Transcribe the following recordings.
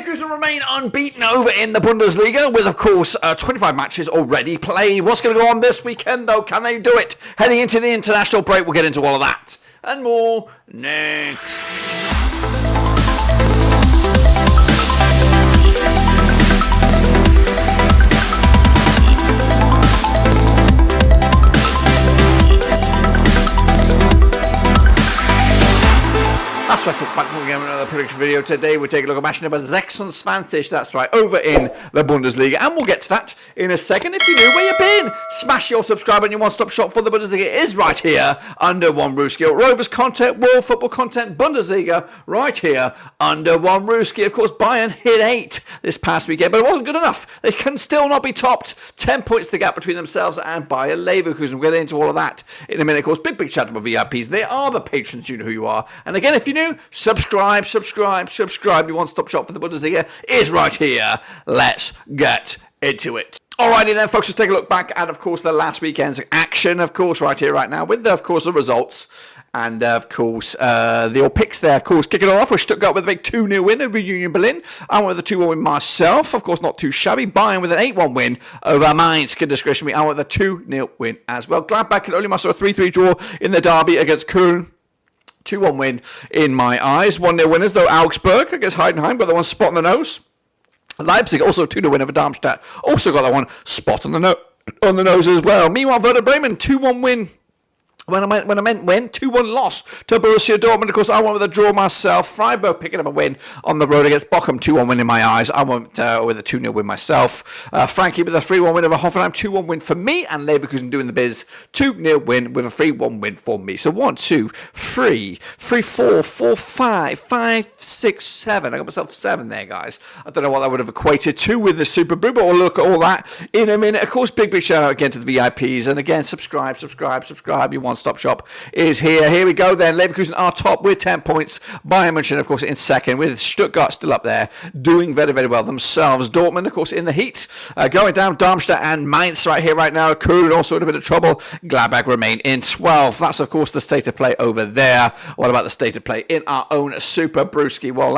Leverkusen remain unbeaten over in the Bundesliga with, of course, 25 matches already played. What's going to go on this weekend, though? Can they do it? Heading into the international break, we'll get into all of that and more next. That's right, back again with another prediction video. Today we're taking a look at match number 26, that's right, over in the Bundesliga. And we'll get to that in a second. If you knew where you've been, smash your subscribe and your one-stop shop for the Bundesliga is right here under one roof. Rovers content, world football content, Bundesliga, right here under one roof. Of course, Bayern hit 8 this past weekend, but it wasn't good enough. They can still not be topped. 10 points the gap between themselves and Bayer Leverkusen. We'll get into all of that in a minute. Of course, big shout out to my VIPs. They are the patrons. You know who you are. And again, if you new, subscribe. Your one-stop shop for the Bundesliga is right here. Let's get into it. Alrighty then, folks, let's take a look back at, of course, the last weekend's action, of course, right here, right now, with, of course, the results. And, of course, the old picks there, of course, kicking it off with Stuttgart with a big 2-0 win over Union Berlin. I went with a 2-1 win myself, of course, not too shabby. Bayern with an 8-1 win over Mainz. Goodness gracious me, I went with a 2-0 win as well. Gladbach could only muster a 3-3 draw in the derby against Köln. 2-1 win in my eyes. 1-0 winners, though, Augsburg against Heidenheim, got the one spot on the nose. Leipzig also 2-0 win over Darmstadt, also got that one spot on the nose as well. Meanwhile, Werder Bremen 2-1 win. When I meant win, 2-1 loss to Borussia Dortmund. Of course, I went with a draw myself. Freiburg picking up a win on the road against Bochum, 2-1 win in my eyes. I went with a 2-0 win myself. Frankie with a 3-1 win over Hoffenheim, 2-1 win for me. And Leverkusen doing the biz, 2-0 win with a 3-1 win for me. So 1, 2, 3, 4, 5, 5, 6, 7. I got myself 7 there, guys. I don't know what that would have equated to with the Super Brew, but we'll look at all that in a minute. Of course, big shout out again to the VIPs. And again, subscribe. You want stop shop is here. Here we go then. Leverkusen are top with 10 points. Bayern München, of course, in second, with Stuttgart still up there, doing very, very well themselves. Dortmund, of course, in the heat, going down. Darmstadt and Mainz right here, right now. Köln also in a bit of trouble. Gladbach remain in 12th. That's, of course, the state of play over there. What about the state of play in our own Super Brewski? Well,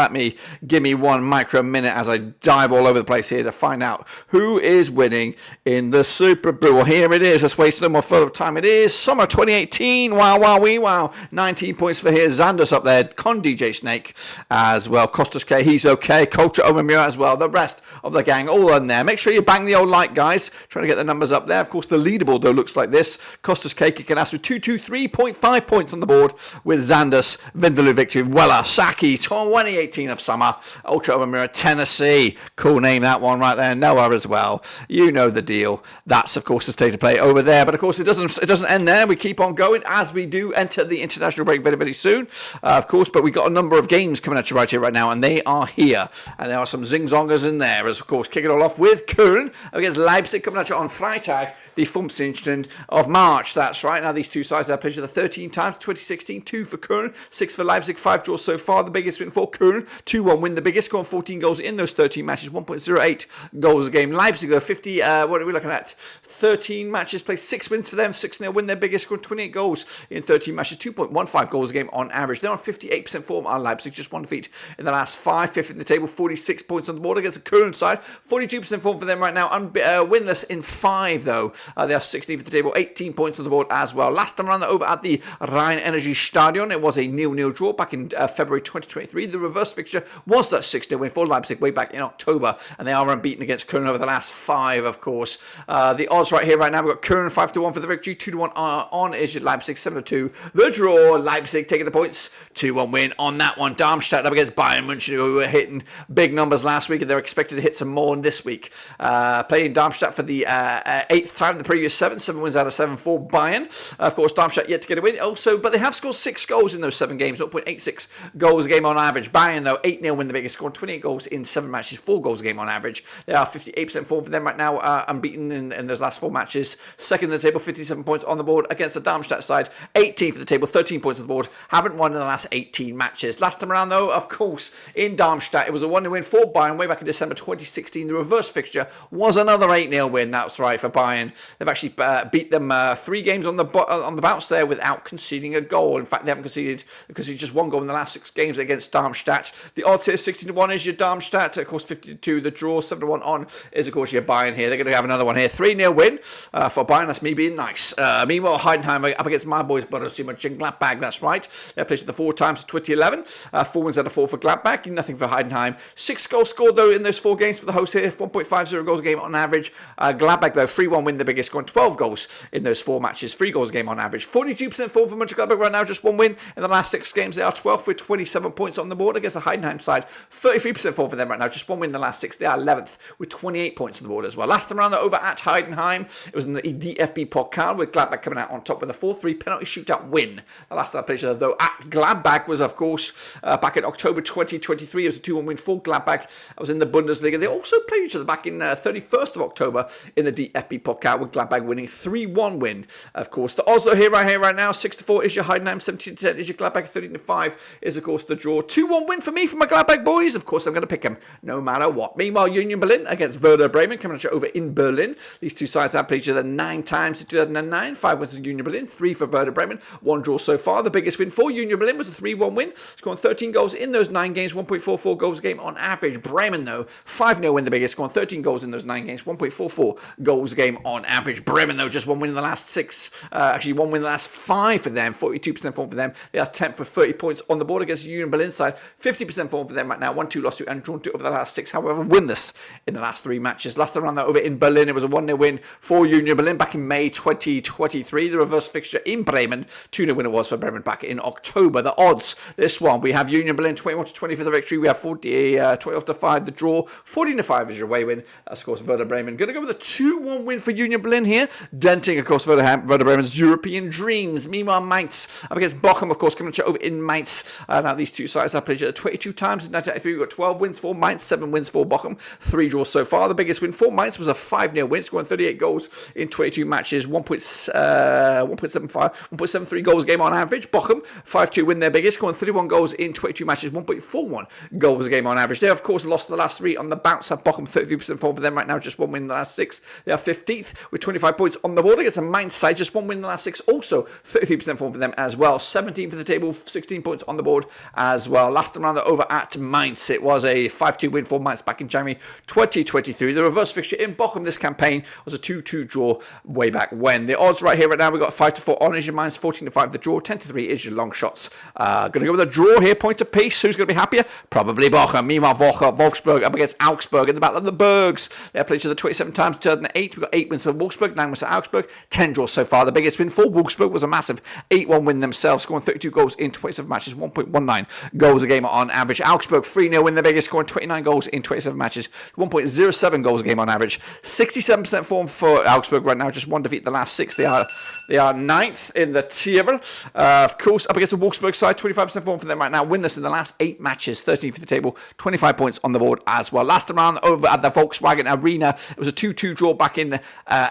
give me 1 micro minute as I dive all over the place here to find out who is winning in the Super Brew. Well, here it is. Let's waste no more further time. It is summer 2018. Wow. 19 points for here. Xandus up there. Con DJ Snake as well. Costas K, he's okay. Culture Omamura as well. The rest of the gang all in there. Make sure you bang the old like, guys. Trying to get the numbers up there. Of course, the leaderboard, though, looks like this. Costas K kicking us with 223.5 points on the board with Xandus, Vindaloo Victory, Weller, Saki, 2018 of summer. Ultra Omamura, Tennessee. Cool name, that one right there. Noah as well. You know the deal. That's, of course, the state of play over there. But, of course, it doesn't end there. We keep on going as we do enter the international break very, very soon, of course, but we've got a number of games coming at you right here, right now, and they are here, and there are some zing-zongers in there, as of course, kicking it all off with Köln against Leipzig, coming at you on Freitag, the 15th of March, that's right. Now, these two sides have played each other 13 times, 2016, 2 for Köln, 6 for Leipzig, 5 draws so far, the biggest win for Köln, 2-1 win, the biggest, scoring 14 goals in those 13 matches, 1.08 goals a game. Leipzig, though, what are we looking at? 13 matches, played 6 wins for them, 6-0 win, their biggest, scoring 28 goals in 13 matches, 2.15 goals a game on average. They're on 58% form on Leipzig, just 1 defeat in the last 5, 5th in the table, 46 points on the board against the Köln side, 42% form for them right now, winless in 5 though. They are 16th at the table, 18 points on the board as well. Last time around over at the Rhein Energy Stadion, it was a 0-0 draw back in February 2023. The reverse fixture was that 6-0 win for Leipzig way back in October, and they are unbeaten against Köln over the last 5, of course. The odds right here, right now, we've got Köln 5-1 for the victory, 2-1 on is Leipzig, 7-2. The draw, Leipzig taking the points, 2-1 win on that one. Darmstadt up against Bayern München, who were hitting big numbers last week, and they're expected to hit some more this week. Playing Darmstadt for the 8th time in the previous 7 wins out of 7 for Bayern. Of course, Darmstadt yet to get a win also, but they have scored 6 goals in those 7 games, 0.86 goals a game on average. Bayern, though, 8-0 win the biggest, scoring 28 goals in 7 matches, 4 goals a game on average. They are 58% form for them right now, unbeaten in those last 4 matches. Second in the table, 57 points on the board against the Darmstadt side, 18th for the table, 13 points on the board. Haven't won in the last 18 matches. Last time around, though, of course, in Darmstadt, it was a 1-0 win for Bayern way back in December 2016. The reverse fixture was another 8-0 win. That's right, for Bayern. They've actually beat them 3 games on the bounce there without conceding a goal. In fact, they haven't conceded just 1 goal in the last 6 games against Darmstadt. The odds here, 16-1 is your Darmstadt. Of course, 50-2 the draw. 7-1 on is, of course, your Bayern here. They're going to have another one here. 3-0 win for Bayern. That's me being nice. Meanwhile, Heidenheim up against my boys, Borussia Mönchengladbach. That's right. They played the 4 times 2011. 4 wins out of 4 for Gladbach. Nothing for Heidenheim. 6 goals scored, though, in those 4 games for the host here. 1.50 goals a game on average. Gladbach, though, 3-1 win, the biggest, scoring 12 goals in those 4 matches. 3 goals a game on average. 42% form for Mönchengladbach right now. Just 1 win in the last 6 games. They are 12th with 27 points on the board against the Heidenheim side. 33% form for them right now. Just 1 win in the last 6. They are 11th with 28 points on the board as well. Last time around, over at Heidenheim, it was in the DFB Pokal with Gladbach coming out on top with a 4-3 penalty shootout win. The last time I played, though, at Gladbach was, of course, back in October 2023. It was a 2-1 win for Gladbach. I was in the Bundesliga. They also played each other back in 31st of October in the DFB Pokal with Gladbach winning 3-1 win. Of course, the odds are here right now. 6-4 is your Heidenheim, 17-10 is your Gladbach, 13-5 is, of course, the draw. 2-1 win for me for my Gladbach boys. Of course, I'm going to pick them no matter what. Meanwhile, Union Berlin against Werder Bremen coming at you over in Berlin. These two sides have played each other 9 times in 2009. 5 wins for Union Berlin, 3 for Werder Bremen. 1 draw so far. The biggest win for Union Berlin was a 3-1 win, scoring 13 goals in those 9 games, 1.44 goals a game on average. Bremen, though, 5-0 win, the biggest, scoring 13 goals in those 9 games, 1.44 goals a game on average. Bremen, though, just 1 win in the last 6, actually 1 win in the last 5 for them, 42% form for them. They are 10th for 30 points on the board against the Union Berlin side, 50% form for them right now, 1-2 lost to and drawn to over the last 6, however, winless in the last 3 matches. Last time around, that over in Berlin, it was a 1-0 win for Union Berlin back in May 2023. The reverse fixture in Bremen, 2-0 win it was for Bremen back in October. The odds, this one, we have Union Berlin 21-20 for the victory. We have 12-5 the draw. 14-5 is your away win. That's, of course, Werder Bremen. Going to go with a 2-1 win for Union Berlin here, denting, of course, Werder Bremen's European dreams. Meanwhile, Mainz up against Bochum, of course, coming to over in Mainz. Now, these two sides have played each other 22 times in 1993. We've got 12 wins for Mainz, 7 wins for Bochum, 3 draws so far. The biggest win for Mainz was a 5-0 win, scoring 38 goals in 22 matches, 1.73 goals a game on average. Bochum, 5-2 win, their biggest, scoring 31 goals in 22 matches, 1.41 goals a game on average. They, of course, lost the last 3 on the bounce. Have Bochum 33% form for them right now, just 1 win in the last 6. They are 15th with 25 points on the board against a Mainz side, just 1 win in the last 6, also 33% form for them as well. 17th for the table, 16 points on the board as well. Last time around, over at Mainz, it was a 5-2 win for Mainz back in January 2023. The reverse fixture in Bochum this campaign was a 2-2 draw way back when. The odds right here right now, we've got 5-4 on is your Mainz, 14-5 the draw, 10-3 is your long shots. Going to go with a draw here, point apiece. Who's going to be happier? Probably Bochum. Meanwhile, Wolfsburg up against Augsburg in the Battle of the Bergs. They have played each other 27 times in 2008. We've got 8 wins for Wolfsburg, 9 wins for Augsburg, 10 draws so far. The biggest win for Wolfsburg was a massive 8-1 win themselves, scoring 32 goals in 27 matches, 1.19 goals a game on average. Augsburg 3-0 win, the biggest, scoring 29 goals in 27 matches, 1.07 goals a game on average. 67% form for Augsburg right now, just 1 defeat the last 6. They are 9th in the table. Of course, up against the Wolfsburg side, 25% form for them right now, winless in the last 8 matches, 13th for the table, 25 points on the board as well. Last round over at the Volkswagen Arena, it was a 2-2 draw back in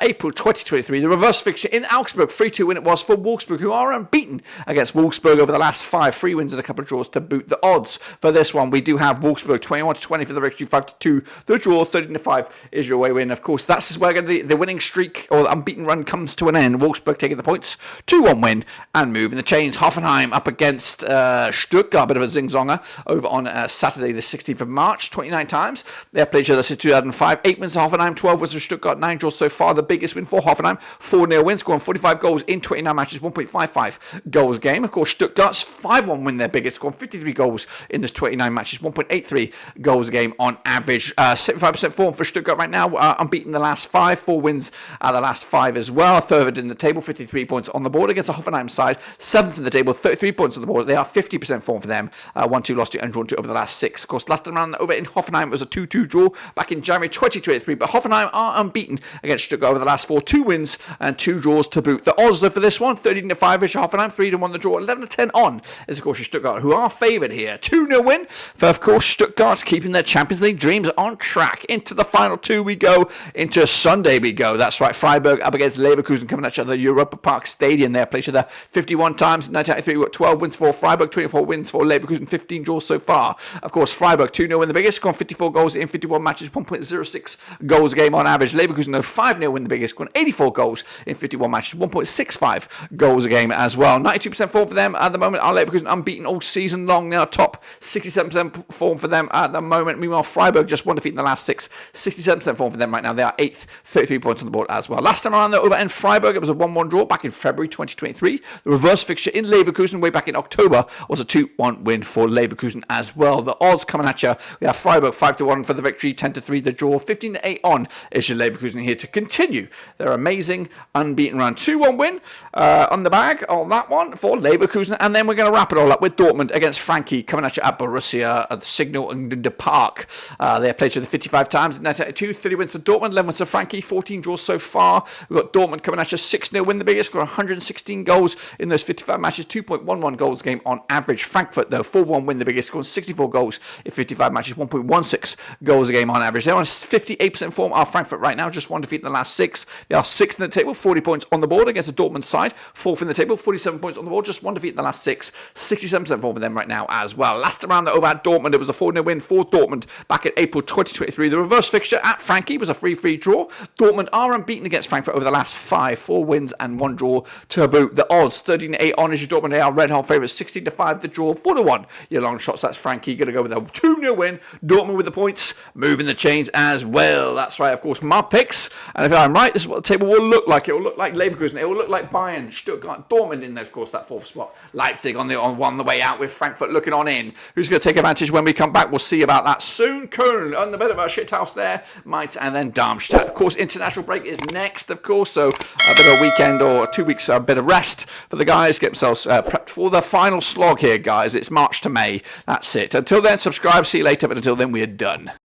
April 2023. The reverse fixture in Augsburg, 3-2 win it was for Wolfsburg, who are unbeaten against Wolfsburg over the last 5, 3 wins and a couple of draws to boot. The odds for this one, we do have Wolfsburg 21-20 for the victory, 5-2 the draw, 13-5 is your away win. Of course, that's where the winning streak or the unbeaten run comes to an end. Wolfsburg taking the points, 2-1 win and moving the chains. Hoffenheim up against Stuttgart, a bit of a zing-zonger over on Saturday the 16th of March, 29 times. They have played each other since 2005. 8 wins for Hoffenheim, 12 wins for Stuttgart, 9 draws so far. The biggest win for Hoffenheim, 4-0 win, scoring 45 goals in 29 matches, 1.55 goals a game. Of course, Stuttgart's 5-1 win, their biggest, scoring 53 goals in this 29 matches, 1.83 goals a game on average. 75% form for Stuttgart right now, unbeaten the last 5, 4 wins the last 5 as well. 3rd in the table, 53 points on the board against the Hoffenheim side. 7th in the table, 33 points on the board. They are 50% form for them. 1-2 lost to and drawn to over the last 6. Of course, last time around over in Hoffenheim, it was a 2-2 draw back in January 2023. But Hoffenheim are unbeaten against Stuttgart over the last 4, 2 wins and 2 draws to boot. The odds for this one, 13-5 is Hoffenheim, 3-1 the draw, 11-10 on is, of course, your Stuttgart, who are favoured here. 2-0 win for, of course, Stuttgart, keeping their Champions League dreams on track. Into the final 2 we go. Into Sunday we go. That's right, Freiburg up against Leverkusen coming at each other, Europa Park Stadium. They played each other 51 times. In 1993, we got 12 wins for Freiburg, 24 wins for Leverkusen, 15 draws so far. Of course, Freiburg 2-0 win the biggest, scoring 54 goals in 51 matches, 1.06 goals a game on average. Leverkusen, though, 5-0 win the biggest, scoring 84 goals in 51 matches, 1.65 goals a game as well. 92% form for them at the moment. Our Leverkusen unbeaten all season long. They are top. 67% form for them at the moment. Meanwhile, Freiburg just one defeat in the last 6. 67% form for them right now. They are 8th, 33 points on the board as well. Last time around, though, over in Freiburg, it was a 1-1 draw back in February 2023. The reverse fixture in Leverkusen way back in October was a 2-1 win for Leverkusen as well. The odds coming at you. We have Freiburg 5-1 for the victory, 10-3 the draw, 15-8 on is your Leverkusen here to continue their amazing unbeaten run. 2-1 win on the bag on that one for Leverkusen, and then we're going to wrap it all up with Dortmund against Frankie coming at you at Borussia at the Signal and the Park. They played each other 55 times in 1992, 30 wins to Dortmund, 11 wins to Frankie, 14 draws so far. We've got Dortmund coming at you 6-0 win the biggest, got 116 goals in those 55 matches, 2.11 goals a game on average. Frankfurt, though, 4-1 win the biggest, scoring 64 goals in 55 matches, 1.16 goals a game on average. They're on 58% form. Our Frankfurt right now, just one defeat in the last 6. They are 6th in the table, 40 points on the board against the Dortmund side. 4th in the table, 47 points on the board, just one defeat in the last 6. 67% form for them right now as well. Last round over at Dortmund, it was a 4-0 win for Dortmund back in April 2023. The reverse fixture at Frankie was a 3-3 draw. Dortmund are unbeaten against Frankfurt over the last 5, 4 wins and 1 draw to boot. The odds 13-8 on is your Dortmund. They are red hot favourites, 16-5 the draw, 4-1 your long shots. That's Frankie going to go with a 2-0 win. Dortmund with the points, moving the chains as well. That's right, of course, my picks. And if I'm right, this is what the table will look like. It will look like Leverkusen. It will look like Bayern, Stuttgart, Dortmund in there, of course, that 4th spot. Leipzig on the way out with Frankfurt looking on in. Who's going to take advantage when we come back? We'll see about that soon. Köln on the bit of a shit house there. Mainz and then Darmstadt. Of course, international break is next, of course. So a bit of a weekend or 2 weeks, a bit of rest for the guys. Get themselves prepped for the final slog here, guys. It's March to May. That's it. Until then, subscribe. See you later. But until then, we're done.